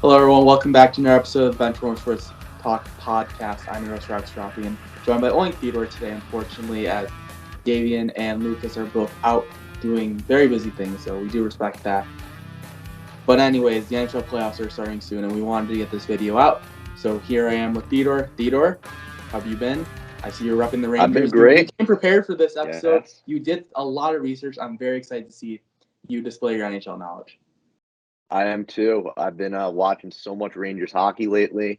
Hello, everyone. Welcome back to another episode of Benchwarmer Sports Talk Podcast. I'm your host, Raffi, and joined by only Theodore today, unfortunately, as Davian and Lucas are both out doing very busy things, so we do respect that. But anyways, the NHL playoffs are starting soon, and we wanted to get this video out. So here I am with Theodore. Theodore, how have you been? I see you're repping the Rangers. I've been great. You came prepared for this episode. Yes. You did a lot of research. I'm very excited to see you display your NHL knowledge. I am too. I've been watching so much Rangers hockey lately.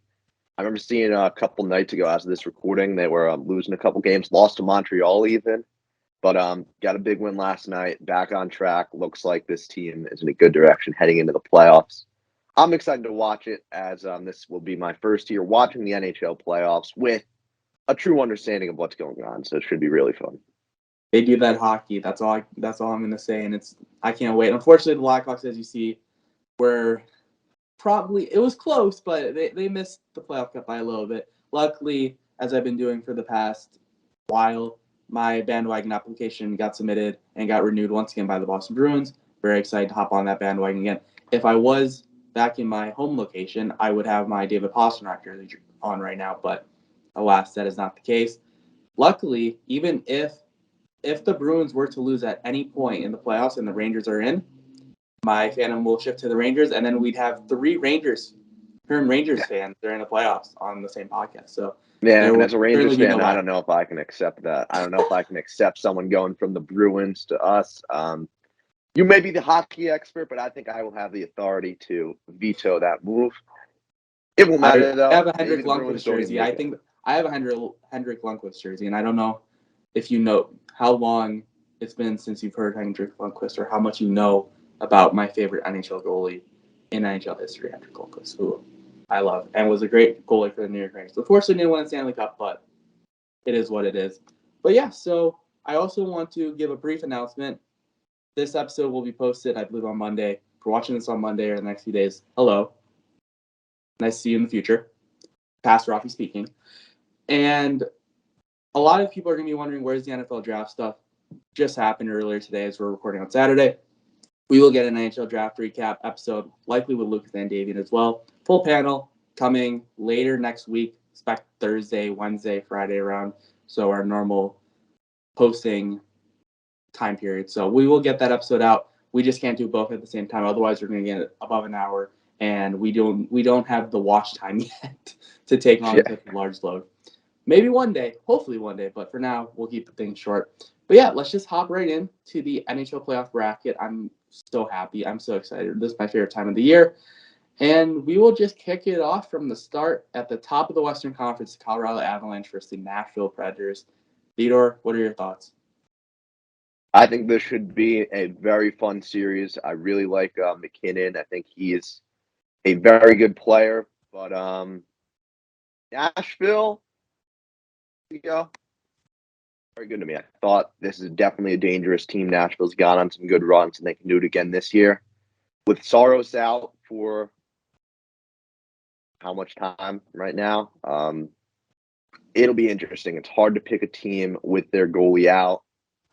I remember seeing a couple nights ago as of this recording, they were losing a couple games, lost to Montreal even, but got a big win last night, back on track. Looks like this team is in a good direction heading into the playoffs. I'm excited to watch it as this will be my first year watching the NHL playoffs with a true understanding of what's going on, so it should be really fun. They do that hockey. That's all I'm gonna say, and I can't wait. Unfortunately, the Blackhawks, as you see, were it was close, but they missed the playoff cup by a little bit. Luckily, as I've been doing for the past while, my bandwagon application got submitted and got renewed once again by the Boston Bruins. Very excited to hop on that bandwagon again. If I was back in my home location, I would have my David Pastrnak jersey on right now, but alas, that is not the case. Luckily, even if the Bruins were to lose at any point in the playoffs and the Rangers are in, my fandom will shift to the Rangers, and then we'd have three Rangers fans during the playoffs on the same podcast. So Yeah, there and will as a Rangers certainly be fan, no I don't know if I can accept that. I don't know if I can accept someone going from the Bruins to us. You may be the hockey expert, but I think I will have the authority to veto that move. It won't I matter, though. have a Maybe Hendrik the Bruins Lundqvist don't even jersey. I make it. think I have a Hendrik Lundqvist jersey, and I don't know if you know how long it's been since you've heard Hendrik Lundqvist or how much you know about my favorite NHL goalie in NHL history, Hendrik Lundqvist, who I love and was a great goalie for the New York Rangers. Unfortunately, didn't win the Stanley Cup, but it is what it is. But yeah, so I also want to give a brief announcement. This episode will be posted, I believe, on Monday. If you're watching this on Monday or the next few days, hello. Nice to see you in the future. Pastor Raffi speaking. And a lot of people are going to be wondering, where's the NFL draft stuff? Just happened earlier today as we're recording on Saturday. We will get an NHL draft recap episode, likely with Lucas and Davian as well. Full panel coming later next week. Expect Thursday, Wednesday, Friday around. So our normal posting time period. So we will get that episode out. We just can't do both at the same time. Otherwise, we're going to get above an hour, and we don't have the watch time yet to take on such a large load. Maybe one day, hopefully one day, but for now, we'll keep things short. But yeah, let's just hop right into the NHL playoff bracket. I'm so happy. I'm so excited. This is my favorite time of the year. And we will just kick it off from the start at the top of the Western Conference, the Colorado Avalanche versus the Nashville Predators. Theodore, what are your thoughts? I think this should be a very fun series. I really like McKinnon. I think he is a very good player. But Nashville, you go. Very good to me. I thought this is definitely a dangerous team. Nashville's got on some good runs, and they can do it again this year. With Saros out for how much time right now? It'll be interesting. It's hard to pick a team with their goalie out.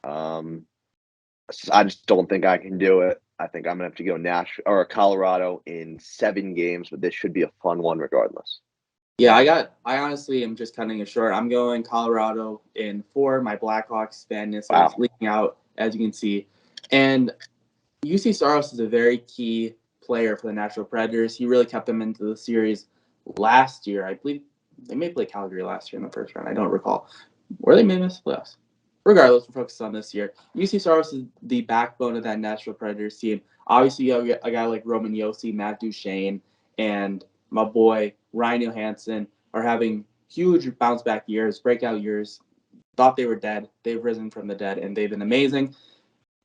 I just don't think I can do it. I think I'm gonna have to go Nashville or Colorado in 7 games, but this should be a fun one regardless. Yeah, I honestly am just cutting it short. I'm going Colorado in 4. My Blackhawks fanness is leaking out, as you can see. And UC Saros is a very key player for the Nashville Predators. He really kept them into the series last year. I believe they may play Calgary last year in the first round. I don't recall. Or they may miss the playoffs. Regardless, we're focused on this year. UC Saros is the backbone of that Nashville Predators team. Obviously, you have a guy like Roman Josi, Matt Duchene, and my boy Ryan Johansson are having huge bounce back years, breakout years. Thought they were dead. They've risen from the dead, and they've been amazing.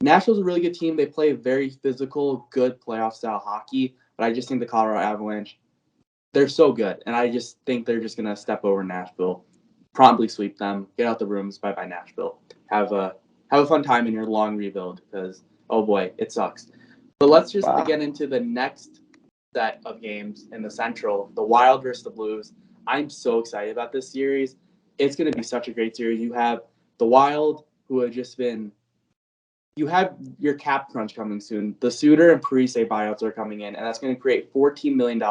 Nashville's a really good team. They play very physical, good playoff style hockey, but I just think the Colorado Avalanche, they're so good, and I just think they're just gonna step over Nashville, promptly sweep them, get out the rooms, bye bye Nashville. Have a fun time in your long rebuild because oh boy, it sucks. But let's just get into the next set of games in the Central, the Wild versus the Blues. I'm so excited about this series. It's going to be such a great series. You have the Wild, who have just been you have your cap crunch coming soon. The Suter and Parise buyouts are coming in, and that's going to create $14 million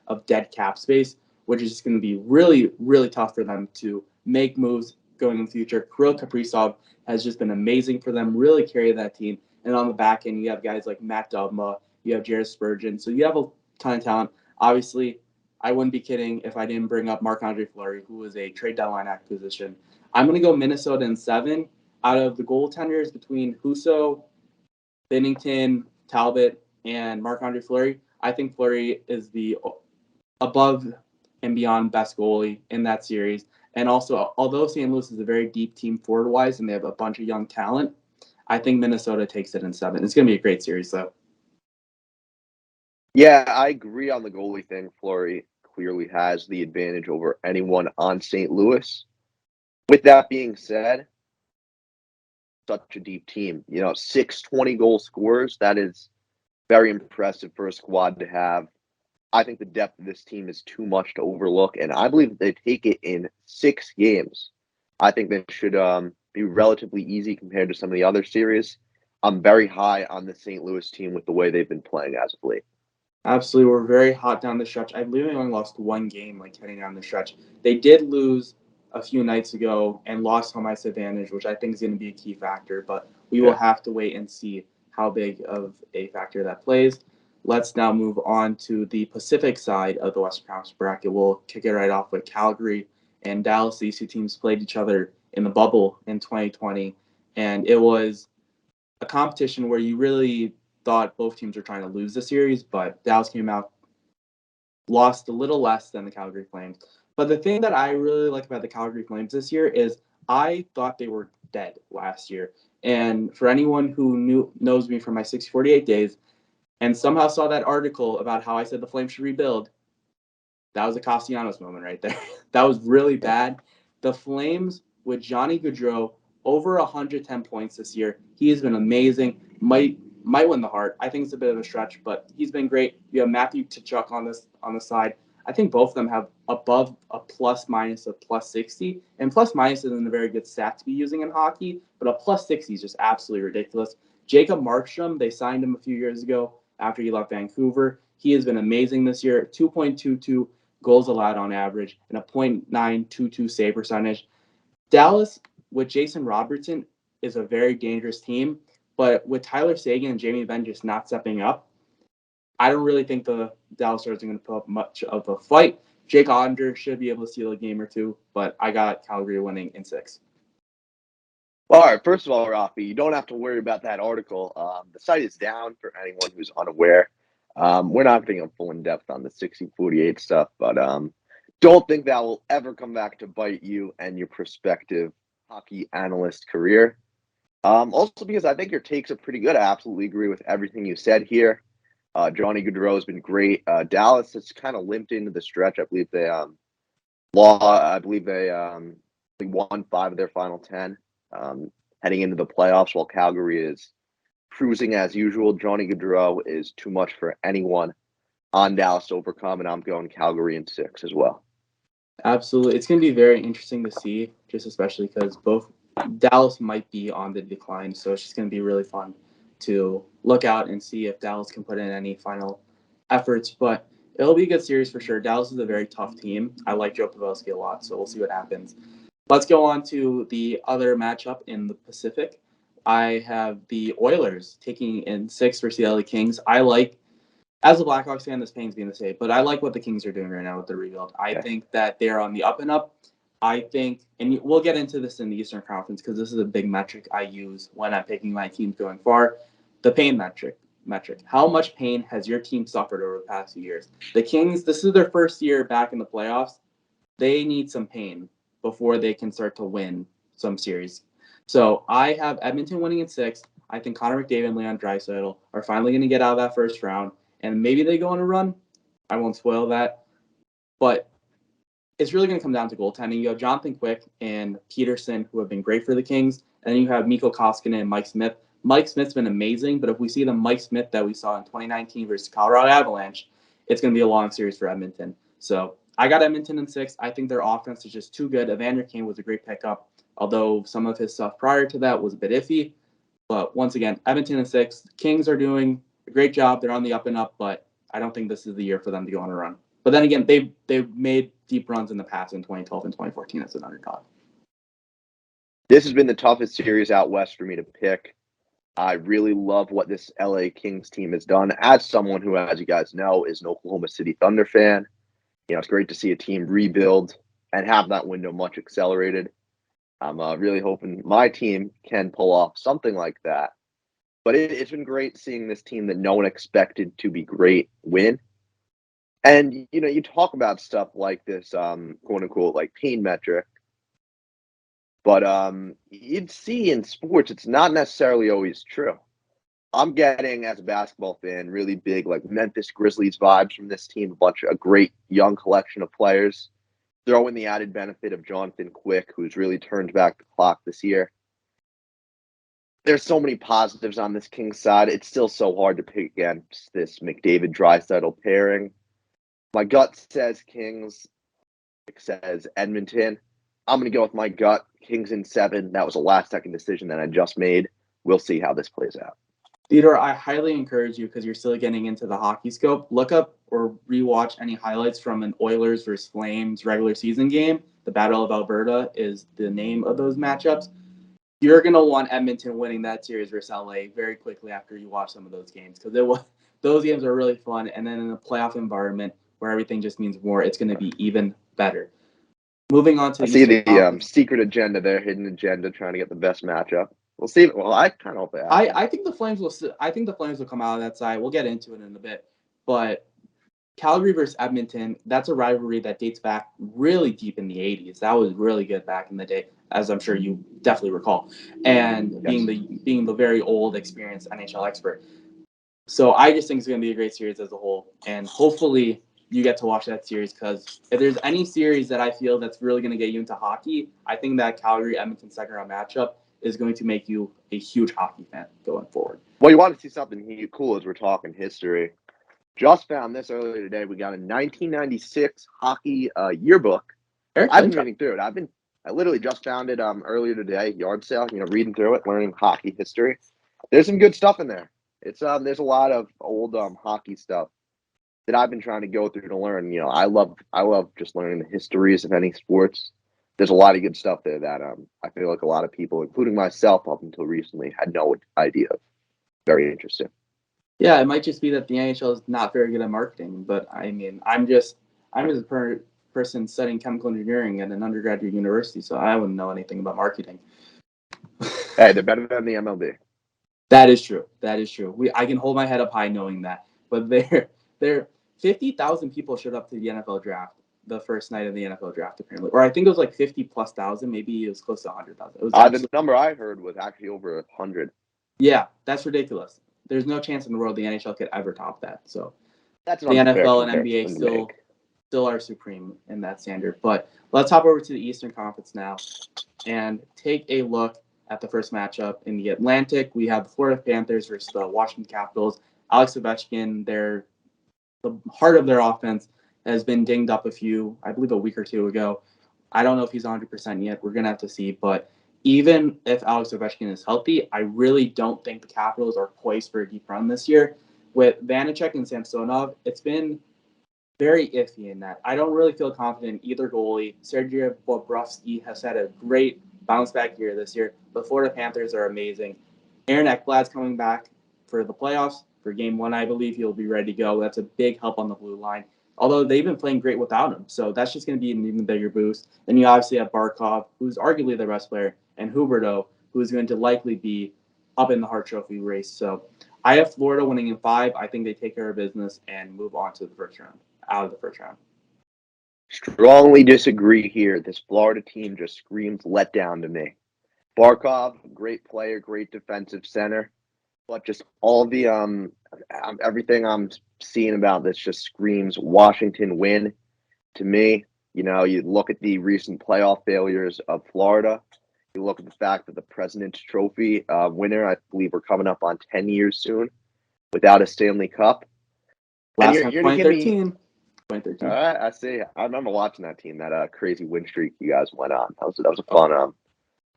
of dead cap space, which is just going to be really, really tough for them to make moves going in the future. Kirill Kaprizov has just been amazing for them, really carry that team. And on the back end, you have guys like Matt Dubma, you have Jared Spurgeon. So you have a ton of talent. Obviously, I wouldn't be kidding if I didn't bring up Marc-Andre Fleury, who is a trade deadline acquisition. I'm going to go Minnesota in 7 out of the goaltenders between Husso, Binnington, Talbot, and Marc-Andre Fleury. I think Fleury is the above and beyond best goalie in that series. And also, although St. Louis is a very deep team forward-wise and they have a bunch of young talent, I think Minnesota takes it in 7. It's going to be a great series, though. Yeah, I agree on the goalie thing. Fleury clearly has the advantage over anyone on St. Louis. With that being said, such a deep team. 6 20 goal scorers. That is very impressive for a squad to have. I think the depth of this team is too much to overlook, and I believe they take it in 6 games. I think they should be relatively easy compared to some of the other series. I'm very high on the St. Louis team with the way they've been playing as of late. Absolutely. We're very hot down the stretch. I believe they only lost 1 game, heading down the stretch. They did lose a few nights ago and lost home ice advantage, which I think is going to be a key factor, but we will have to wait and see how big of a factor that plays. Let's now move on to the Pacific side of the Western Conference bracket. We'll kick it right off with Calgary and Dallas. These two teams played each other in the bubble in 2020, and it was a competition where you really thought both teams were trying to lose the series, but Dallas came out, lost a little less than the Calgary Flames. But the thing that I really like about the Calgary Flames this year is I thought they were dead last year. And for anyone who knows me from my 648 days and somehow saw that article about how I said the Flames should rebuild, that was a Castellanos moment right there. That was really bad. The Flames with Johnny Gaudreau over 110 points this year. He has been amazing. Might win the Hart. I think it's a bit of a stretch, but he's been great. You have Matthew Tkachuk on the side. I think both of them have above a plus minus of plus 60, and plus minus isn't a very good stat to be using in hockey, but a plus 60 is just absolutely ridiculous. Jacob Markstrom, they signed him a few years ago after he left Vancouver. He has been amazing this year. 2.22 goals allowed on average and a .922 save percentage. Dallas with Jason Robertson is a very dangerous team, but with Tyler Seguin and Jamie Benn just not stepping up, I don't really think the Dallas Stars are going to put up much of a fight. Jake Oettinger should be able to steal a game or two, but I got Calgary winning in 6. Well, all right, first of all, Raffi, you don't have to worry about that article. The site is down for anyone who's unaware. We're not getting full in depth on the 60-48 stuff, but don't think that will ever come back to bite you and your prospective hockey analyst career. Also, because I think your takes are pretty good. I absolutely agree with everything you said here. Johnny Gaudreau has been great. Dallas has kind of limped into the stretch. I believe they won 5 of their final 10 heading into the playoffs, while Calgary is cruising as usual. Johnny Gaudreau is too much for anyone on Dallas to overcome, and I'm going Calgary in 6 as well. Absolutely. It's going to be very interesting to see, just especially because both Dallas might be on the decline. So it's just going to be really fun to look out and see if Dallas can put in any final efforts. But it'll be a good series for sure. Dallas is a very tough team. I like Joe Pavelski a lot, so we'll see what happens. Let's go on to the other matchup in the Pacific. I have the Oilers taking in 6 versus the LA Kings. As a Blackhawks fan, this pains me to say, but I like what the Kings are doing right now with the rebuild. I think that they're on the up and up. I think, and we'll get into this in the Eastern Conference because this is a big metric I use when I'm picking my teams going far. The pain metric. How much pain has your team suffered over the past few years? The Kings, this is their first year back in the playoffs. They need some pain before they can start to win some series. So I have Edmonton winning in 6. I think Connor McDavid and Leon Draisaitl are finally going to get out of that first round. And maybe they go on a run. I won't spoil that. But it's really going to come down to goaltending. You have Jonathan Quick and Peterson, who have been great for the Kings. And then you have Mikko Koskinen and Mike Smith. Mike Smith's been amazing, but if we see the Mike Smith that we saw in 2019 versus Colorado Avalanche, it's going to be a long series for Edmonton. So I got Edmonton in 6. I think their offense is just too good. Evander Kane was a great pickup, although some of his stuff prior to that was a bit iffy. But once again, Edmonton in 6. Kings are doing a great job. They're on the up and up, but I don't think this is the year for them to go on a run. But then again, they've made deep runs in the past in 2012 and 2014 as an underdog. This has been the toughest series out west for me to pick. I really love what this LA Kings team has done. As someone who, as you guys know, is an Oklahoma City Thunder fan, it's great to see a team rebuild and have that window much accelerated. I'm really hoping my team can pull off something like that. But it's been great seeing this team that no one expected to be great win. And, you talk about stuff like this, quote unquote, like pain metric. But you'd see in sports, it's not necessarily always true. I'm getting, as a basketball fan, really big like Memphis Grizzlies vibes from this team. A great young collection of players. Throw in the added benefit of Jonathan Quick, who's really turned back the clock this year. There's so many positives on this Kings side. It's still so hard to pick against this McDavid-Draisaitl pairing. My gut says Kings. It says Edmonton. I'm going to go with my gut. Kings in 7. That was a last-second decision that I just made. We'll see how this plays out. Theodore, I highly encourage you, because you're still getting into the hockey scope, look up or rewatch any highlights from an Oilers versus Flames regular season game. The Battle of Alberta is the name of those matchups. You're going to want Edmonton winning that series versus LA very quickly after you watch some of those games, because those games are really fun. And then in a playoff environment where everything just means more, it's going to be even better. Moving on to I see the secret agenda there, hidden agenda, trying to get the best matchup. We'll see. Well, I kind of hope it happens. I think the Flames will. I think the Flames will come out of that side. We'll get into it in a bit, but Calgary versus Edmonton, that's a rivalry that dates back really deep in the 80s. That was really good back in the day, as I'm sure you definitely recall. And Yes. being the very old, experienced NHL expert. So I just think it's going to be a great series as a whole. And hopefully you get to watch that series, because if there's any series that I feel that's really going to get you into hockey, I think that Calgary-Edmonton second-round matchup is going to make you a huge hockey fan going forward. Well, you want to see something cool as we're talking history. Just found this earlier today. We got a 1996 hockey yearbook. I've been reading through it. I literally just found it earlier today, yard sale. Reading through it, learning hockey history. There's some good stuff in there. It's there's a lot of old hockey stuff that I've been trying to go through to learn. I love just learning the histories of any sports. There's a lot of good stuff there that I feel like a lot of people, including myself up until recently, had no idea of. Very interesting. Yeah, it might just be that the NHL is not very good at marketing, but I mean, I'm just a person studying chemical engineering at an undergraduate university, so I wouldn't know anything about marketing. Hey, they're better than the MLB. That is true. I can hold my head up high knowing that. But there 50,000 people showed up to the NFL draft the first night of the NFL draft, apparently. Or I think it was like 50,000+. Maybe it was close to 100,000. The number I heard was actually over 100. Yeah, that's ridiculous. There's no chance in the world the NHL could ever top that. So that's the NFL and NBA still are supreme in that standard. But let's hop over to the Eastern Conference now and take a look at the first matchup. In the Atlantic, we have the Florida Panthers versus the Washington Capitals. Alex Ovechkin, the heart of their offense, has been dinged up I believe a week or two ago. I don't know if he's 100% yet. We're going to have to see. But even if Alex Ovechkin is healthy, I really don't think the Capitals are poised for a deep run this year. With Vanacek and Samsonov, it's been very iffy in that. I don't really feel confident in either goalie. Sergei Bobrovsky has had a great bounce back year this year. The Florida Panthers are amazing. Aaron Ekblad's coming back for the playoffs. For game 1, I believe he'll be ready to go. That's a big help on the blue line. Although they've been playing great without him. So that's just going to be an even bigger boost. Then you obviously have Barkov, who's arguably the best player, and Huberdeau, who's going to likely be up in the Hart Trophy race. So I have Florida winning in 5. I think they take care of business and move on to the first round, out of the first round. Strongly disagree here. This Florida team just screams letdown to me. Barkov, great player, great defensive center, but just all the everything I'm seeing about this just screams Washington win to me. You look at the recent playoff failures of Florida. You look at the fact that the President's Trophy winner, I believe we're coming up on 10 years soon, without a Stanley Cup. Last time, 2013. 2013. All right, I see. I remember watching that team, that crazy win streak you guys went on. That was a fun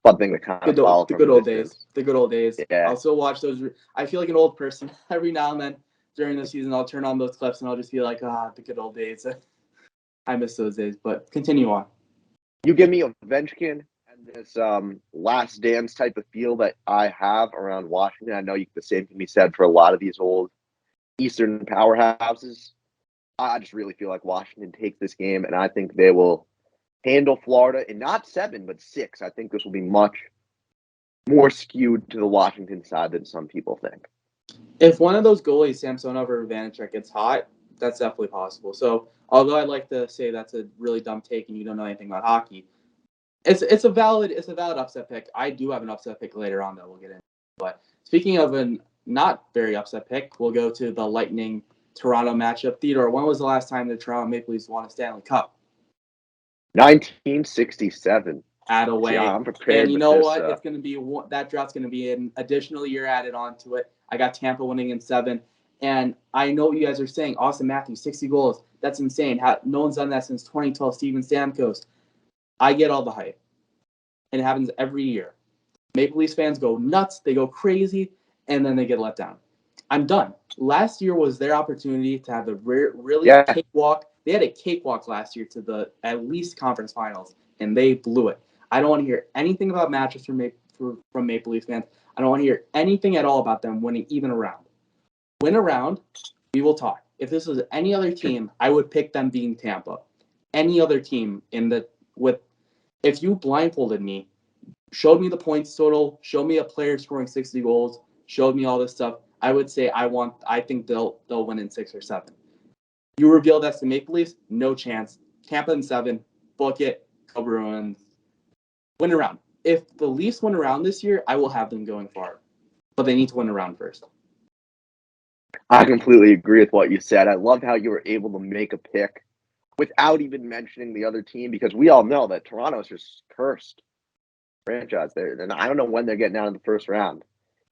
fun thing to kind of follow The from good a old distance. days. The good old days. Yeah. I'll still watch those. I feel like an old person every now and then during the season. I'll turn on those clips and I'll just be like, the good old days. I miss those days. But continue on. You give me Ovechkin and this last dance type of feel that I have around Washington. I know the same can be said for a lot of these old Eastern powerhouses. I just really feel like Washington takes this game, and I think they will handle Florida in not 7, but 6. I think this will be much more skewed to the Washington side than some people think. If one of those goalies, Samsonov or Vanacek, gets hot, that's definitely possible. So, although I'd like to say that's a really dumb take and you don't know anything about hockey, it's a valid upset pick. I do have an upset pick later on that we'll get into. But speaking of a not very upset pick, we'll go to the Lightning Toronto matchup. Theodore, when was the last time the Toronto Maple Leafs won a Stanley Cup? 1967. Add away. Yeah, I'm prepared. And you know what? It's going to be that draft's going to be an additional year added onto it. I got Tampa winning in 7. And I know what you guys are saying. Austin Matthews, 60 goals. That's insane. No one's done that since 2012. Steven Stamkos. I get all the hype. And it happens every year. Maple Leafs fans go nuts. They go crazy. And then they get let down. I'm done. Last year was their opportunity to have a really cakewalk. They had a cakewalk last year to the at least conference finals. And they blew it. I don't want to hear anything about matches from Maple Leafs fans. I don't want to hear anything at all about them winning even a round. Win a round, we will talk. If this was any other team, I would pick them being Tampa. Any other team if you blindfolded me, showed me the points total, showed me a player scoring 60 goals, showed me all this stuff, I would say I think they'll win in 6 or 7. You reveal that's the Maple Leafs, no chance. Tampa in 7, book it, go Bruins. Win a round. If the Leafs win a round this year, I will have them going far. But they need to win a round first. I completely agree with what you said. I love how you were able to make a pick without even mentioning the other team, because we all know that Toronto's just cursed franchise there. And I don't know when they're getting out of the first round.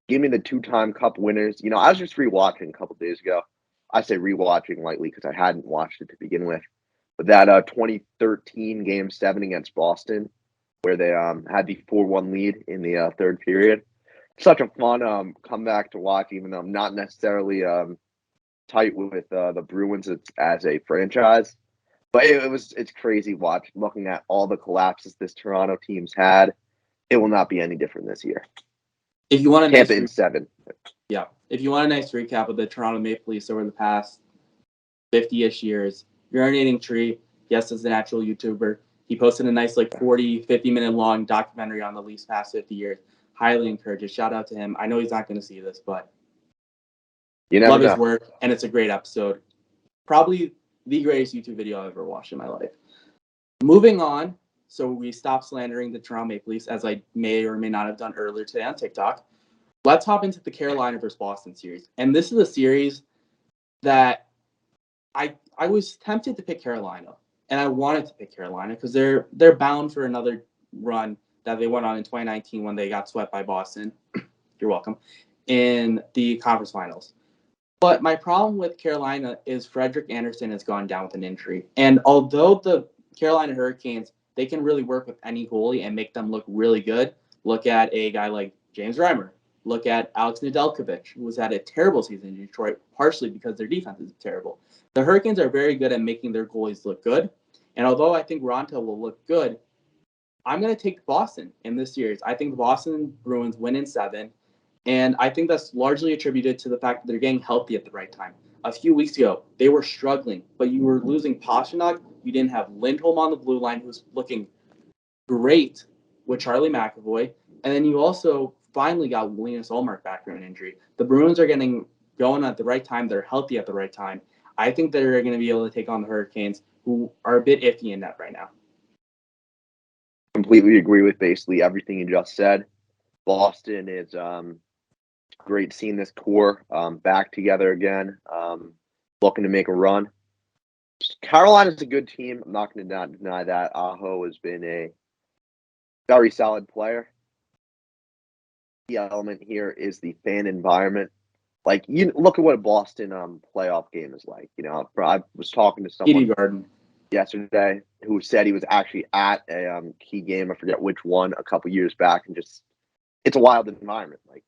Give me the 2-time Cup winners. I was just rewatching a couple days ago. I say rewatching lightly because I hadn't watched it to begin with. But that 2013 Game 7 against Boston, where they had the 4-1 lead in the third period. Such a fun comeback to watch, even though I'm not necessarily tight with the Bruins as a franchise. But it's crazy looking at all the collapses this Toronto team's had. It will not be any different this year. If you want Tampa in 7. Yeah. If you want a nice recap of the Toronto Maple Leafs over the past 50-ish years, Urinating Tree, yes, is an actual YouTuber. He posted a nice 40, 50-minute long documentary on the Leafs past 50 years. Highly encourage it. Shout out to him. I know he's not going to see this, but you never love know. His work, and it's a great episode. Probably the greatest YouTube video I've ever watched in my life. Moving on, so we stopped slandering the Toronto Maple Leafs, as I may or may not have done earlier today on TikTok. Let's hop into the Carolina versus Boston series. And this is a series that I was tempted to pick Carolina, and I wanted to pick Carolina because they're bound for another run that they went on in 2019 when they got swept by Boston. You're welcome. In the conference finals. But my problem with Carolina is Frederik Andersen has gone down with an injury. And although the Carolina Hurricanes, they can really work with any goalie and make them look really good. Look at a guy like James Reimer. Look at Alex Nedeljkovic, who has had a terrible season in Detroit, partially because their defense is terrible. The Hurricanes are very good at making their goalies look good. And although I think Ronta will look good, I'm going to take Boston in this series. I think the Boston Bruins win in 7. And I think that's largely attributed to the fact that they're getting healthy at the right time. A few weeks ago, they were struggling, but you were losing Pastrnak. You didn't have Lindholm on the blue line, who's looking great with Charlie McAvoy. And then you also finally got Linus Ullmark back from an injury. The Bruins are getting going at the right time. They're healthy at the right time. I think they're going to be able to take on the Hurricanes, who are a bit iffy in that right now. Completely agree with basically everything you just said. Boston is great seeing this core back together again, looking to make a run. Carolina's a good team. I'm not going to deny that. Aho has been a very solid player. The element here is the fan environment. You look at what a Boston playoff game is like. I was talking to someone. TD Garden. yesterday who said he was actually at a key game. I forget which one a couple years back, and just it's a wild environment. Like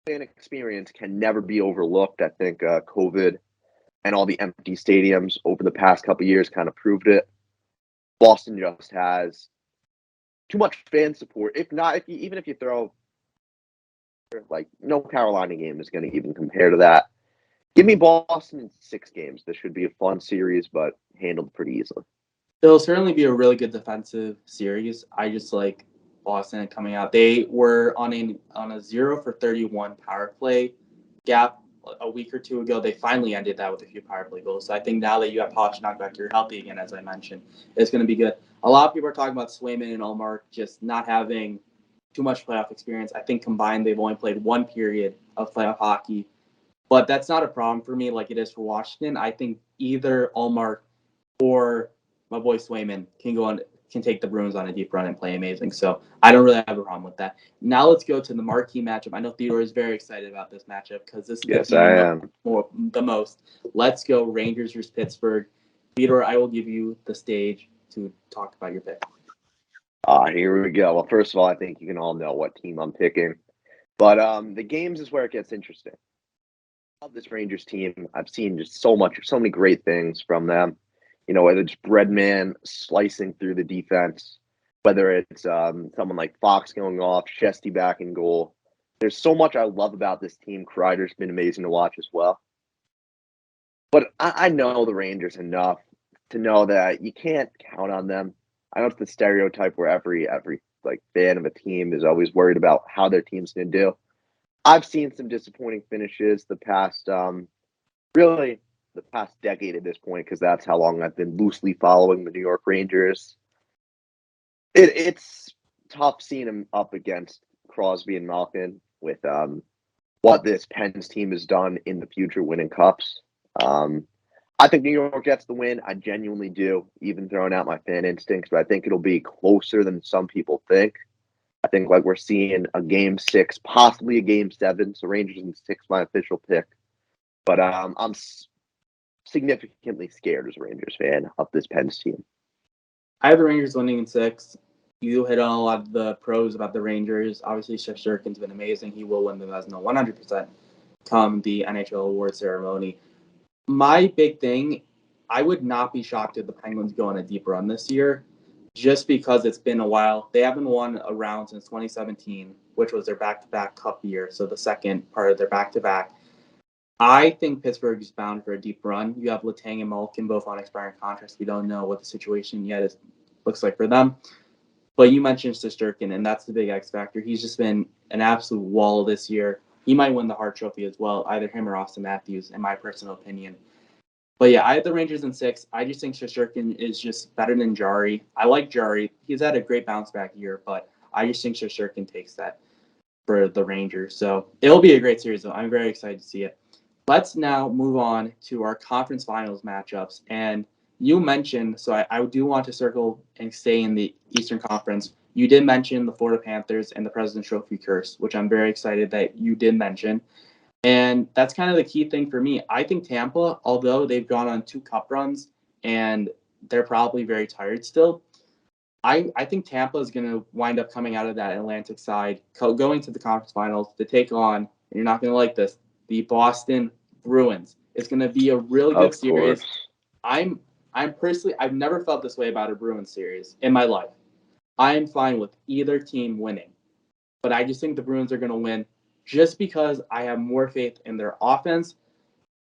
fan experience can never be overlooked. I think COVID and all the empty stadiums over the past couple years kind of proved it. Boston just has too much fan support. If not, even if you throw like no Carolina game is going to even compare to that. Give me Boston in 6 games. This should be a fun series, but handled pretty easily. It'll certainly be a really good defensive series. I just like Boston coming out. They were on a 0 for 31 power play gap a week or two ago. They finally ended that with a few power play goals. So I think now that you have Pasternak back, you're healthy again, as I mentioned, it's going to be good. A lot of people are talking about Swayman and Ullmark just not having too much playoff experience. I think combined they've only played 1 period of playoff hockey. But that's not a problem for me like it is for Washington. I think either Ullmark or my boy Swayman can take the Bruins on a deep run and play amazing. So I don't really have a problem with that. Now let's go to the marquee matchup. I know Theodore is very excited about this matchup because this Yes, gets me I am. the most. Let's go Rangers versus Pittsburgh. Theodore, I will give you the stage to talk about your pick. Here we go. Well, first of all, I think you can all know what team I'm picking. But the games is where it gets interesting. I love this Rangers team. I've seen just so many great things from them. You know, whether it's Breadman slicing through the defense, whether it's someone like Fox going off, Shesty back in goal. There's so much I love about this team. Kreider's been amazing to watch as well. But I know the Rangers enough to know that you can't count on them. I know it's the stereotype where every like fan of a team is always worried about how their team's going to do. I've seen some disappointing finishes the past, really the past decade at this point, because that's how long I've been loosely following the New York Rangers. It's tough seeing them up against Crosby and Malkin with what this Pens team has done in the future, winning cups. I think New York gets the win. I genuinely do, even throwing out my fan instincts, but I think it'll be closer than some people think. I think like we're seeing a game 6, possibly a game 7. So Rangers in 6, my official pick. But I'm significantly scared as a Rangers fan of this Pens team. I have the Rangers winning in 6. You hit on a lot of the pros about the Rangers. Obviously, Shesterkin's been amazing. He will win the Vezina 100% come the NHL award ceremony. My big thing, I would not be shocked if the Penguins go on a deep run this year, just because it's been a while. They haven't won a round since 2017, which was their back-to-back cup year, so the second part of their back-to-back. I think Pittsburgh is bound for a deep run. You have Letang and Malkin both on expiring contracts. We don't know what the situation yet looks like for them. But you mentioned Shesterkin, and that's the big X factor. He's just been an absolute wall this year. He might win the Hart Trophy as well, either him or Austin Matthews, in my personal opinion. But yeah, I have the Rangers in 6. I just think Shesterkin is just better than Jari. I like Jari. He's had a great bounce back year, but I just think Shesterkin takes that for the Rangers. So it'll be a great series, though. I'm very excited to see it. Let's now move on to our conference finals matchups. And you mentioned, so I do want to circle and stay in the Eastern Conference. You did mention the Florida Panthers and the President's Trophy curse, which I'm very excited that you did mention. And that's kind of the key thing for me. I think Tampa, although they've gone on 2 cup runs and they're probably very tired still, I think Tampa is going to wind up coming out of that Atlantic side, going to the conference finals to take on, and you're not going to like this, the Boston Bruins. It's going to be a really good series. I'm personally, I've never felt this way about a Bruins series in my life. I'm fine with either team winning, but I just think the Bruins are going to win just because I have more faith in their offense,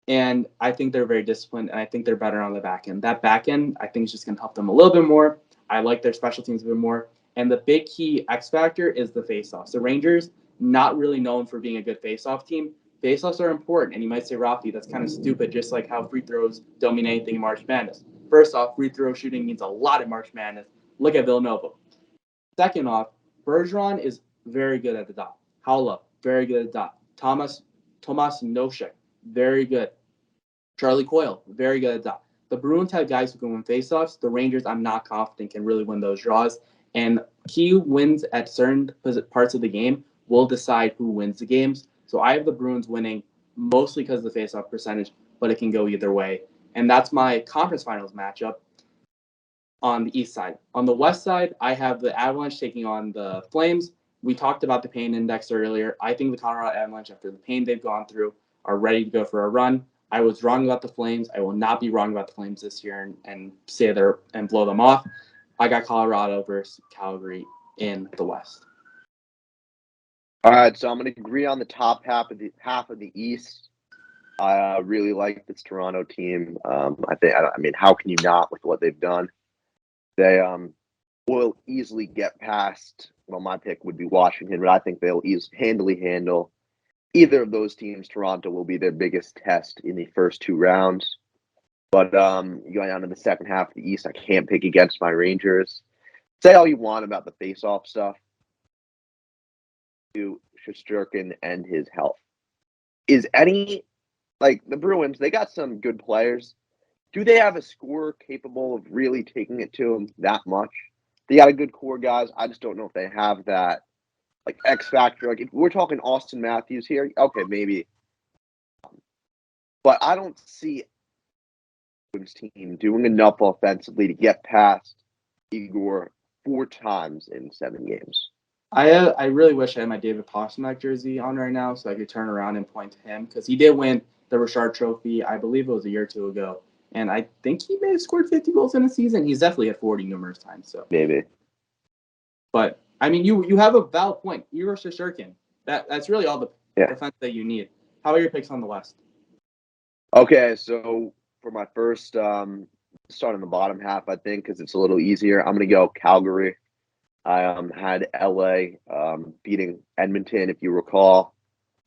and I think they're very disciplined, and I think they're better on the back end. That back end, I think, is just going to help them a little bit more. I like their special teams a bit more. And the big key X factor is the faceoffs. The Rangers, not really known for being a good faceoff team. Faceoffs are important, and you might say, Raffi, that's kind of stupid, just like how free throws don't mean anything in March Madness. First off, free throw shooting means a lot in March Madness. Look at Villanova. Second off, Bergeron is very good at the dot. Haula, very good at the dot. Tomas Nosek, very good. Charlie Coyle, very good at that. The Bruins have guys who can win faceoffs. The Rangers, I'm not confident, can really win those draws. And key wins at certain parts of the game will decide who wins the games. So I have the Bruins winning mostly because of the faceoff percentage, but it can go either way. And that's my conference finals matchup on the east side. On the west side, I have the Avalanche taking on the Flames. We talked about the pain index earlier. I think the Colorado Avalanche, after the pain they've gone through, are ready to go for a run. I was wrong about the Flames. I will not be wrong about the Flames this year and say they're and blow them off. I got Colorado versus Calgary in the West. All right, so I'm going to agree on the top half of the East. I really like this Toronto team. I mean, how can you not with what they've done? They will easily get past. Well, my pick would be Washington, but I think they'll handily handle either of those teams. Toronto will be their biggest test in the first two rounds. But going on to the second half of the East, I can't pick against my Rangers. Say all you want about the face-off stuff to Shesterkin and his health. Is any, like the Bruins, they got some good players. Do they have a scorer capable of really taking it to them that much? They got a good core, guys. I just don't know if they have that, like, X factor. Like, if we're talking Austin Matthews here, okay, maybe. But I don't see the team doing enough offensively to get past Igor 4 times in 7 games. I really wish I had my David Pastrnak jersey on right now so I could turn around and point to him because he did win the Richard Trophy. I believe it was a year or two ago. And I think he may have scored 50 goals in a season. He's definitely at 40 numerous times. So Maybe. But, I mean, you have a valid point. Igor Shesterkin. That's really all the defense that you need. How are your picks on the West? Okay, so for my first start in the bottom half, I think, because it's a little easier, I'm going to go Calgary. I had LA beating Edmonton, if you recall.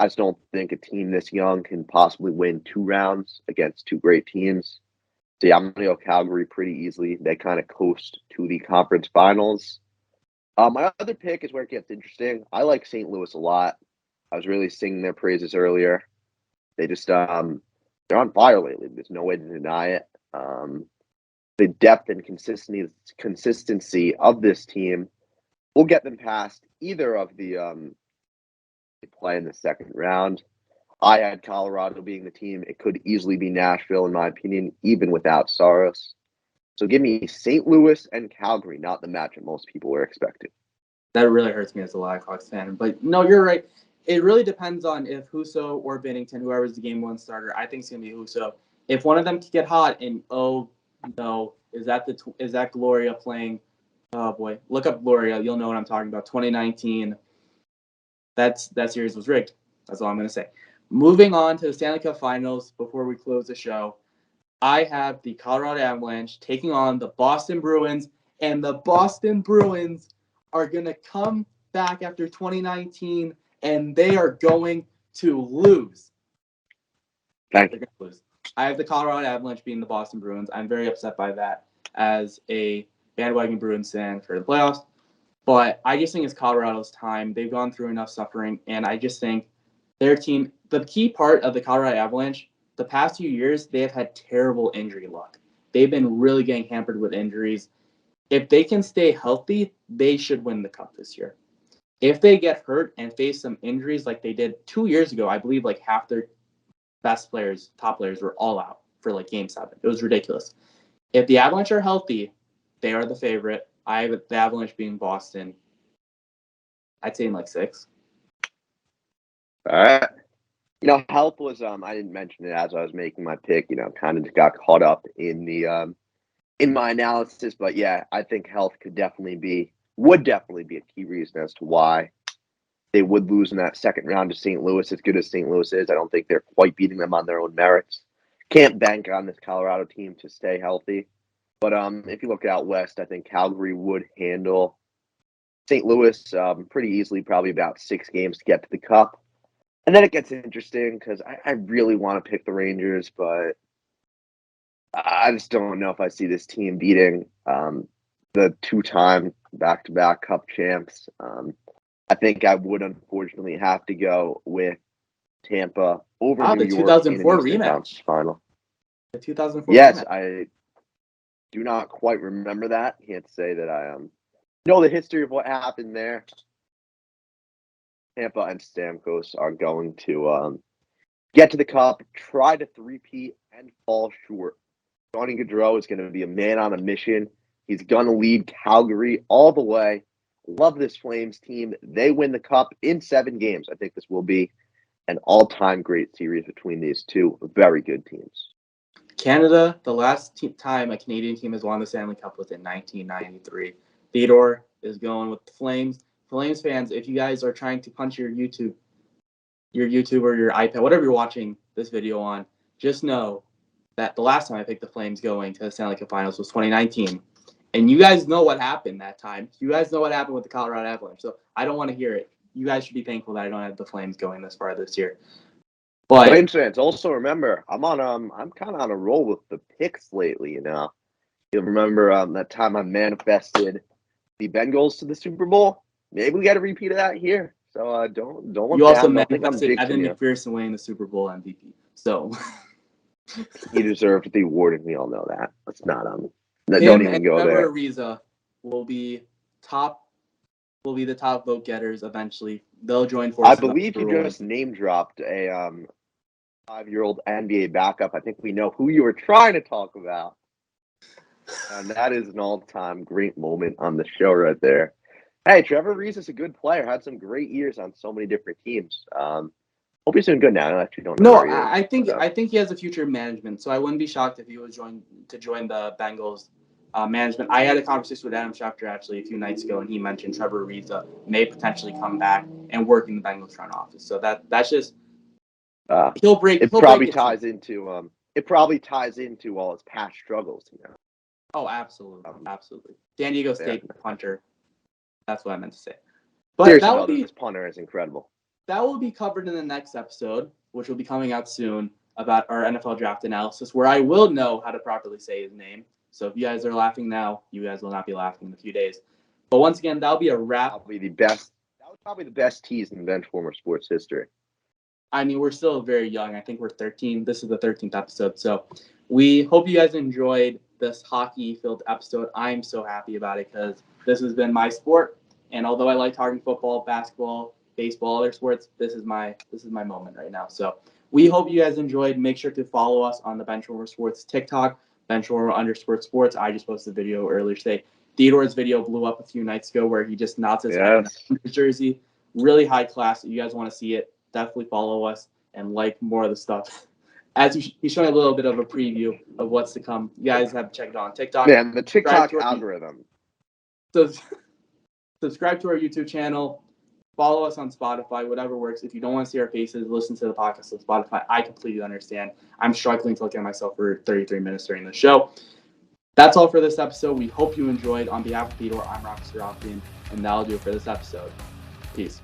I just don't think a team this young can possibly win 2 rounds against 2 great teams. So, yeah, I'm going to go Calgary pretty easily. They kind of coast to the conference finals. My other pick is where it gets interesting. I like St. Louis a lot. I was really singing their praises earlier. They just they're on fire lately. There's no way to deny it. The depth and consistency of this team will get them past either of the they play in the second round. I had Colorado being the team. It could easily be Nashville, in my opinion, even without Saros. So give me St. Louis and Calgary, not the matchup most people were expecting. That really hurts me as a Blackhawks fan. But no, you're right. It really depends on if Husso or Binnington, whoever's the game 1 starter, I think it's going to be Husso. If one of them can get hot and, oh, no, is that Gloria playing? Oh, boy. Look up Gloria. You'll know what I'm talking about. 2019. That series was rigged. That's all I'm going to say. Moving on to the Stanley Cup Finals before we close the show. I have the Colorado Avalanche taking on the Boston Bruins, and the Boston Bruins are going to come back after 2019, and they are going to lose. Thank you. They're going to lose. I have the Colorado Avalanche beating the Boston Bruins. I'm very upset by that as a bandwagon Bruins fan for the playoffs, but I just think it's Colorado's time. They've gone through enough suffering, and I just think their team, the key part of the Colorado Avalanche, the past few years, they have had terrible injury luck. They've been really getting hampered with injuries. If they can stay healthy, they should win the cup this year. If they get hurt and face some injuries like they did 2 years ago, I believe like half their best players, top players, were all out for like game 7. It was ridiculous. If the Avalanche are healthy, they are the favorite. I have the Avalanche being Boston. I'd say in like 6. All right. Health was I didn't mention it as I was making my pick, kind of got caught up in the in my analysis, but yeah, I think health would definitely be a key reason as to why they would lose in that second round to St. Louis. As good as St. Louis is, I don't think they're quite beating them on their own merits. Can't bank on this Colorado team to stay healthy. But if you look out west, I think Calgary would handle St. Louis pretty easily, probably about 6 games to get to the cup. And then it gets interesting because I really want to pick the Rangers, but I just don't know if I see this team beating the 2-time back-to-back cup champs. I think I would unfortunately have to go with Tampa over New the York in an 2004 Eastern Conference rematch. final. The 2004 Yes, rematch. I do not quite remember that. Can't say that I know the history of what happened there. Tampa and Stamkos are going to get to the cup, try to three-peat, and fall short Johnny Gaudreau is going to be a man on a mission. He's going to lead Calgary all the way. Love this Flames team. They win the cup in 7 games. I think this will be an all-time great series between these two very good teams. Canada, the last time a Canadian team has won the Stanley Cup was in 1993. Theodore is going with the Flames. Flames fans, if you guys are trying to punch your YouTube or your iPad, whatever you're watching this video on, just know that the last time I picked the Flames going to the Stanley Cup Finals was 2019. And you guys know what happened that time. You guys know what happened with the Colorado Avalanche. So I don't want to hear it. You guys should be thankful that I don't have the Flames going this far this year. But Flames fans, also remember, I'm kind of on a roll with the picks lately. You'll remember that time I manifested the Bengals to the Super Bowl. Maybe we got a repeat of that here. So don't look you also down. Don't think I'm manifested Evan jinxing you. McPherson winning the Super Bowl MVP. So He deserved the award, and we all know that. Let's not don't him even and go Trevor there. Ariza will be the top vote getters eventually. They'll join forces. I believe you just name dropped a 5-year-old NBA backup. I think we know who you were trying to talk about. And that is an all-time great moment on the show right there. Hey, Trevor Ariza's a good player. Had some great years on so many different teams. Hope he's doing good now. I actually don't know. No, where he is, I think he has a future in management. So I wouldn't be shocked if he was join the Bengals management. I had a conversation with Adam Schefter actually a few nights ago, and he mentioned Trevor Ariza may potentially come back and work in the Bengals front office. So that's just it probably ties into all his past struggles. Oh, absolutely, absolutely. San Diego State punter. That's what I meant to say. But seriously, this punter is incredible. That will be covered in the next episode, which will be coming out soon, about our NFL draft analysis, where I will know how to properly say his name. So if you guys are laughing now, you guys will not be laughing in a few days. But once again, that'll be a wrap. That was probably the best tease in Benchwarmer Sports history. I mean, we're still very young. I think we're 13. This is the 13th episode. So we hope you guys enjoyed this hockey-filled episode. I'm so happy about it because this has been my sport. And although I like talking football, basketball, baseball, other sports, this is my moment right now. So we hope you guys enjoyed. Make sure to follow us on the Benchwarmer Sports TikTok, Benchwarmer_sports. I just posted a video earlier today. Theodore's video blew up a few nights ago where he just nods his head in his jersey. Really high class. If you guys want to see it, definitely follow us and like more of the stuff. As he's showing a little bit of a preview of what's to come. You guys have to check it out on TikTok. Man, the TikTok algorithm. So subscribe to our YouTube channel. Follow us on Spotify, whatever works. If you don't want to see our faces, listen to the podcast on Spotify. I completely understand. I'm struggling to look at myself for 33 minutes during the show. That's all for this episode. We hope you enjoyed. On behalf of Theodore, I'm Raffi and that'll do it for this episode. Peace.